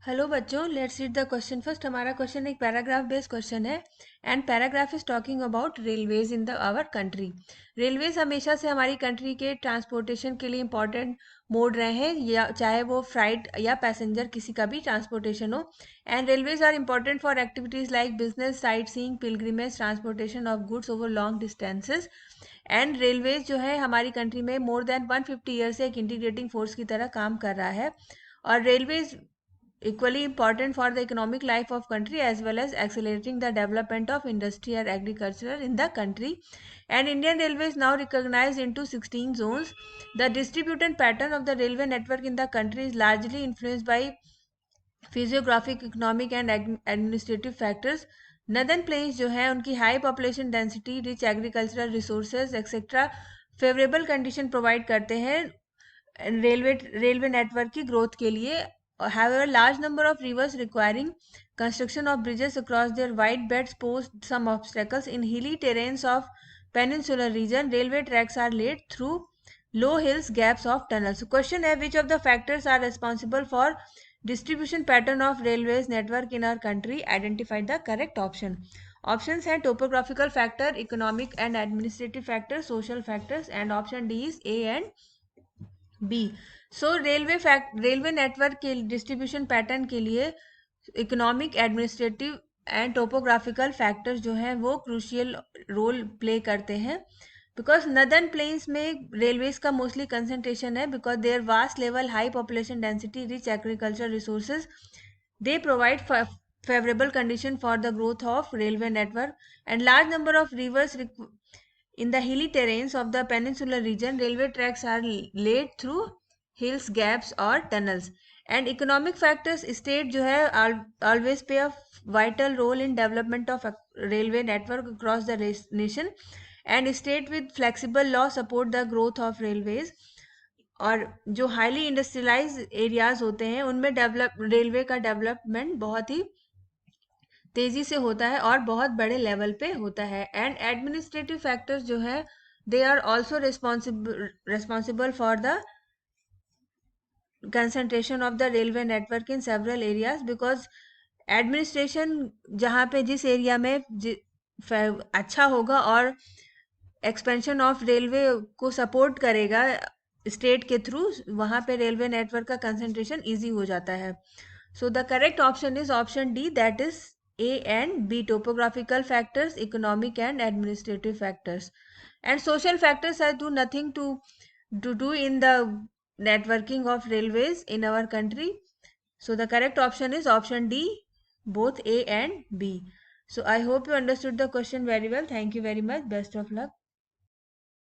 Hello बच्चों, let's read the question first. हमारा question एक पैराग्राफ बेस्ड क्वेश्चन है and paragraph is talking about railways in the our country. Railways हमेशा से हमारी कंट्री के ट्रांसपोर्टेशन के लिए इंपॉर्टेंट मोड रहे हैं, या चाहे वो फ्राइट या पैसेंजर किसी का भी ट्रांसपोर्टेशन हो। And railways are important for activities like business, sightseeing, pilgrimage, transportation of goods over long distances. And railways जो है हमारी कंट्री में मोर देन 150 ईयर से एक इंटीग्रेटिंग फोर्स की तरह काम कर रहा है। और railways equally important for the economic life of country as well as accelerating the development of industry or agriculture in the country. And Indian Railways now recognized into 16 zones. The distribution pattern of the railway network in the country is largely influenced by physiographic, economic and administrative factors. Northern plains जो है उनकी high population density, rich agricultural resources etcetera favourable condition provide करते हैं railway network की growth के लिए. However, large number of rivers requiring construction of bridges across their wide beds pose some obstacles. In hilly terrains of peninsular region, railway tracks are laid through low hills, gaps of tunnels. So question है, which of the factors are responsible for distribution pattern of railways network in our country? Identify the correct option. Options है topographical factor, economic and administrative factors, social factors, and option D is A and B. So railway network के distribution pattern के लिए economic, administrative and topographical factors जो हैं वो crucial role play करते हैं. Because northern plains में railways का मोस्टली कंसंट्रेशन है, because there vast level, high population density, rich agriculture resources, they provide favorable condition for the growth of railway network. And large number of rivers in the hilly terrains of the peninsular region, railway tracks are laid through hills, gaps or tunnels. And economic factors, state जो है always play a vital role in development of a railway network across the nation. And state with flexible law support the growth of railways. और जो highly industrialise areas होते हैं उनमें railway का development बहुत ही तेजी से होता है और बहुत बड़े लेवल पे होता है. एंड एडमिनिस्ट्रेटिव फैक्टर्स जो है they are also responsible for the concentration of the railway network in several areas. Because administration जहाँ पे जिस एरिया में अच्छा होगा और एक्सपेंशन ऑफ रेलवे को सपोर्ट करेगा स्टेट के थ्रू, वहाँ पे रेलवे नेटवर्क का कंसंट्रेशन ईजी हो जाता है. So the correct option is option D, that is A and B, topographical factors, economic and administrative factors. And social factors has do nothing to do in the networking of railways in our country. So the correct option is option D, both A and B. So I hope you understood the question very well. Thank you very much. Best of luck.